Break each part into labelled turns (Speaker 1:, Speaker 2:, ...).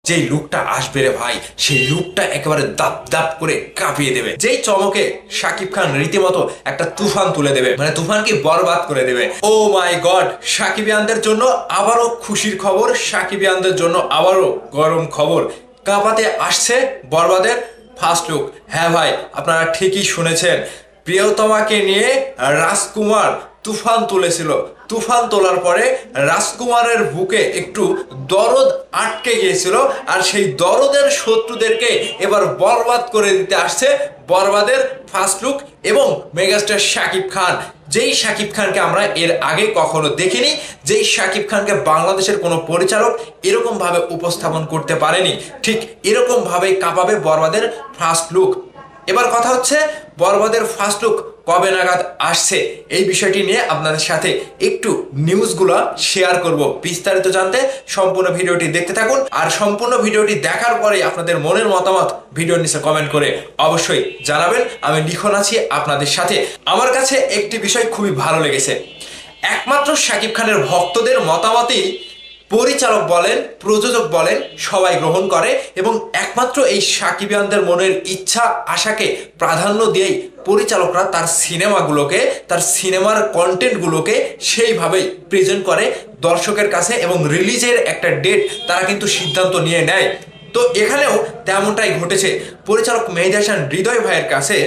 Speaker 1: যেই লুকটা আসবে রে ভাই, সেই লুকটা একেবারে দাপ দাপ করে কাঁপিয়ে দেবে। যেই চমকে শাকিব খান রীতিমতো একটা তুফান তুলে দেবে, মানে তুফানকে বরবাদ করে দেবে। ও মাই গড, সাকিবিয়ানদের জন্য আবারও খুশির খবর, সাকিবিয়ানদের জন্য আবারও গরম খবর। কাঁপাতে আসছে বরবাদের ফার্স্ট লুক। হ্যাঁ ভাই, আপনারা ঠিকই শুনেছেন, প্রিয়তমাকে নিয়ে রাজকুমার তুফান তুলেছিল। তুফান তোলার পরে রাজকুমারের বুকে একটু দরদ আটকে গিয়েছিল, আর সেই দরদের শত্রুদেরকে এবার বরবাদ করে দিতে আসছে বরবাদের ফার্স্ট লুক এবং মেগাস্টার শাকিব খান। যেই শাকিব খানকে আমরা এর আগে কখনো দেখিনি, যেই শাকিব খানকে বাংলাদেশের কোনো পরিচালক এরকম ভাবে উপস্থাপন করতে পারেনি, ঠিক এরকম ভাবেই কাঁপাবে বরবাদের ফার্স্ট লুক। এবার কথা হচ্ছে, বরবাদের ফার্স্ট লুক কবে নাগাদ আসছে, এই বিষয়টি নিয়ে আপনাদের সাথে একটু নিউজগুলো শেয়ার করব। বিস্তারিত জানতে সম্পূর্ণ ভিডিওটি দেখতে থাকুন, আর সম্পূর্ণ ভিডিওটি দেখার পরে আপনাদের মনের মতামত ভিডিওর নিচে কমেন্ট করে অবশ্যই জানাবেন। আমি লিখন আছি আপনাদের সাথে। আমার কাছে একটি বিষয় খুবই ভালো লেগেছে, একমাত্র শাকিব খানের ভক্তদের মতামতই পরিচালক বলেন, প্রযোজক বলেন, সবাই গ্রহণ করে, এবং একমাত্র এই সাকিবিয়ানদের মনের ইচ্ছা আশাকে প্রাধান্য দিয়েই পরিচালকরা তার সিনেমাগুলোকে, তার সিনেমার কন্টেন্টগুলোকে সেইভাবেই প্রেজেন্ট করে দর্শকের কাছে, এবং রিলিজের একটা ডেট তারা কিন্তু সিদ্ধান্ত নিয়ে নেয়। তো এখানেও তেমনটাই ঘটেছে। পরিচালক মেহেদী হাসান হৃদয় ভাইয়ের কাছে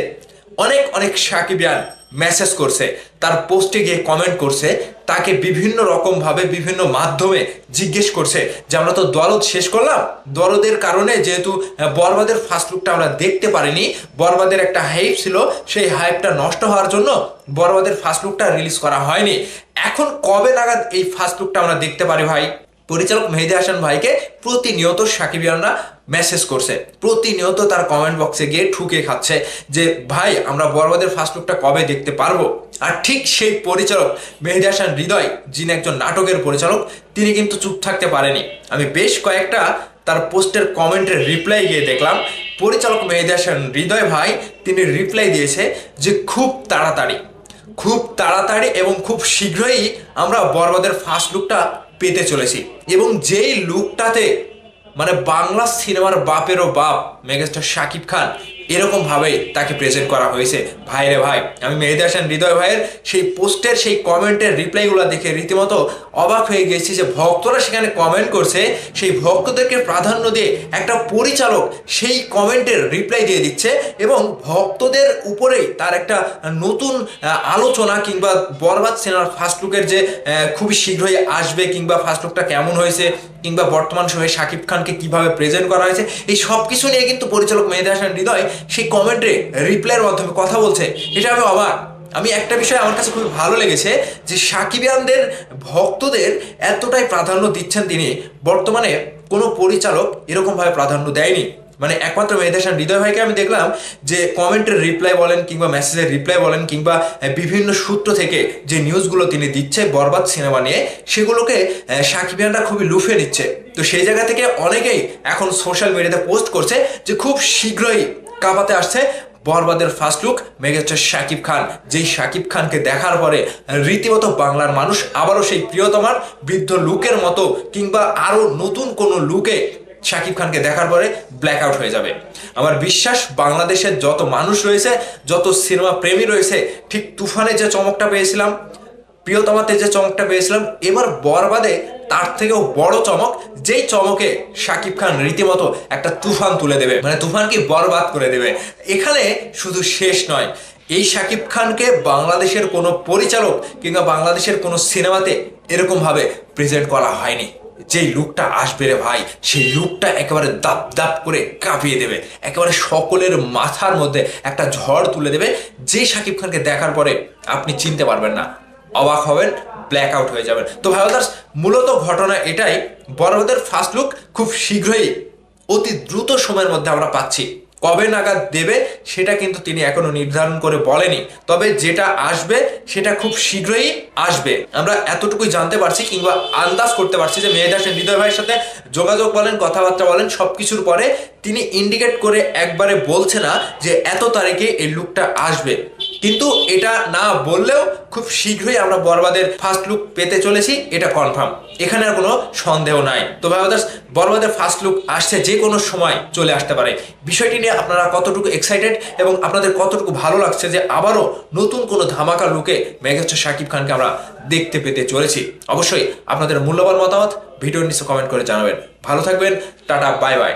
Speaker 1: অনেক অনেক সাকিবিয়ান মেসেজ করছে, তার পোস্টে গিয়ে কমেন্ট করছে, তাকে বিভিন্ন রকম ভাবে বিভিন্ন মাধ্যমে জিজ্ঞেস করছে যে আমরা তো দরদ শেষ করলাম, দরদের কারণে যেহেতু বরবাদের ফার্স্ট লুকটা আমরা দেখতে পারিনি, বরবাদের একটা হাইপ ছিল, সেই হাইপটা নষ্ট হওয়ার জন্য বরবাদের ফার্স্ট লুকটা রিলিজ করা হয়নি। এখন কবে নাগাদ এই ফার্স্ট লুকটা আমরা দেখতে পারি ভাই? পরিচালক মেহেদী হাসান ভাইকে প্রতিনিয়ত সাকিবিয়ানরা মেসেজ করছে, প্রতিনিয়ত তার কমেন্ট বক্সে গিয়ে ঠুকে খাচ্ছে যে ভাই আমরা বরবাদের ফার্স্ট লুকটা কবে দেখতে পারবো। আর ঠিক সেই পরিচালক মেহেদী হাসান হৃদয়, যিনি একজন নাটকের পরিচালক, তিনি কিন্তু চুপ থাকতে পারেনি। আমি বেশ কয়েকটা তার পোস্টের কমেন্টের রিপ্লাই গিয়ে দেখলাম, পরিচালক মেহেদী হাসান হৃদয় ভাই তিনি রিপ্লাই দিয়েছে যে খুব তাড়াতাড়ি এবং খুব শীঘ্রই আমরা বরবাদের ফার্স্ট লুকটা পেতে চলেছি, এবং যেই লুকটাতে মানে বাংলা সিনেমার বাপেরও বাপ মেগাস্টার শাকিব খান, এরকম ভাবেই তাকে প্রেজেন্ট করা হয়েছে। ভাই রে ভাই, আমি মেহেদী হাসান হৃদয় ভাইয়ের সেই পোস্টের সেই কমেন্টের রিপ্লাইগুলো দেখে রীতিমতো অবাক হয়ে গেছি যে ভক্তরা সেখানে কমেন্ট করছে, সেই ভক্তদেরকে প্রাধান্য দিয়ে একটা পরিচালক সেই কমেন্টের রিপ্লাই দিয়ে দিচ্ছে, এবং ভক্তদের উপরেই তার একটা নতুন আলোচনা কিংবা বরবাদ সিনেমার ফার্স্ট লুকের যে খুবই শীঘ্রই আসবে, কিংবা ফার্স্ট লুকটা কেমন হয়েছে, কিংবা বর্তমান সময়ে শাকিব খানকে কিভাবে প্রেজেন্ট করা হয়েছে, এই সব কিছু নিয়ে কিন্তু পরিচালক মেহেদী হাসান হৃদয় সেই কমেন্টে রিপ্লাইয়ের মাধ্যমে কথা বলছে। এটা আমি অবাক। আমি একটা বিষয় আমার কাছে খুবই ভালো লেগেছে যে সাকিবিয়ানদের ভক্তদের এতটাই প্রাধান্য দিচ্ছেন তিনি, বর্তমানে কোনো পরিচালক এরকমভাবে প্রাধান্য দেয়নি। মানে একমাত্র মেহেদী হাসান হৃদয় ভাইকে আমি দেখলাম যে কমেন্টের রিপ্লাই বলেন, কিংবা মেসেজের রিপ্লাই বলেন, কিংবা বিভিন্ন সূত্র থেকে যে নিউজগুলো তিনি দিচ্ছে বরবাদ সিনেমা নিয়ে, সেগুলোকে সাকিবিয়ানরা খুবই লুফে নিচ্ছে। তো সেই জায়গা থেকে অনেকেই এখন সোশ্যাল মিডিয়াতে পোস্ট করছে যে খুব শীঘ্রই কাঁপাতে আসছে বরবাদের first look megastar Shakib Khan. যেই শাকিব খানকে দেখার পরে রীতিমতো বাংলার মানুষ আবারও সেই প্রিয়তমার বৃদ্ধ লুকের মতো, কিংবা আরো নতুন কোনো লুকে শাকিব খানকে দেখার পরে ব্ল্যাক আউট হয়ে যাবে। আমার বিশ্বাস বাংলাদেশের যত মানুষ রয়েছে, যত সিনেমা প্রেমী রয়েছে, ঠিক তুফানে যে চমকটা পেয়েছিলাম, প্রিয়তমাতে যে চমকটা পেয়েছিলাম, এবার বরবাদে তার থেকেও বড় চমক, যেই চমকে শাকিব খান রীতিমতো একটা তুফান তুলে দেবে, মানে তুফানকে বরবাদ করে দেবে। এখানে শুধু শেষ নয়, এই শাকিব খানকে বাংলাদেশের কোনো পরিচালক কিংবা বাংলাদেশের কোনো সিনেমাতে এরকম ভাবে প্রেজেন্ট করা হয়নি। যেই লুকটা আসবে রে ভাই, সেই লুকটা একেবারে দাপ দাপ করে কাঁপিয়ে দেবে, একেবারে সকলের মাথার মধ্যে একটা ঝড় তুলে দেবে। যে শাকিব খানকে দেখার পরে আপনি চিনতে পারবেন না, অবাক হবেন, ব্ল্যাক আউট হয়ে যাবেন। তো ভাই দাস, মূলত ঘটনা এটাই, বরবাদের ফার্স্ট লুক খুব শীঘ্রই অতি দ্রুত সময়ের মধ্যে আমরা পাচ্ছি। কবে নাগাদ দেবে সেটা কিন্তু তিনি এখনো নির্ধারণ করে বলেনি, তবে যেটা আসবে সেটা খুব শীঘ্রই আসবে। আমরা এতটুকুই জানতে পারছি, কিংবা আন্দাজ করতে পারছি যে মেহেদী হাসান হৃদয় ভাইয়ের সাথে যোগাযোগ বলেন, কথাবার্তা বলেন, সবকিছুর পরে তিনি ইন্ডিকেট করে একবারে বলছে না যে এত তারিখে এই লুকটা আসবে। কিন্তু এটা না বললেও খুব শীঘ্রই আমরা বরবাদের ফার্স্ট লুক পেতে চলেছি, এটা কনফার্ম, এখানে আর কোনো সন্দেহ নাই। তো ভাই ব্রাদার্স, বরবাদের ফার্স্ট লুক আসছে, যে কোনো সময় চলে আসতে পারে। বিষয়টি নিয়ে আপনারা কতটুকু এক্সাইটেড এবং আপনাদের কতটুকু ভালো লাগছে যে আবারও নতুন কোনো ধামাকা লুকে মেগাস্টার শাকিব খানকে আমরা দেখতে পেতে চলেছি? অবশ্যই আপনাদের মূল্যবান মতামত ভিডিওর নিচে কমেন্ট করে জানাবেন। ভালো থাকবেন, টাটা, বাই বাই।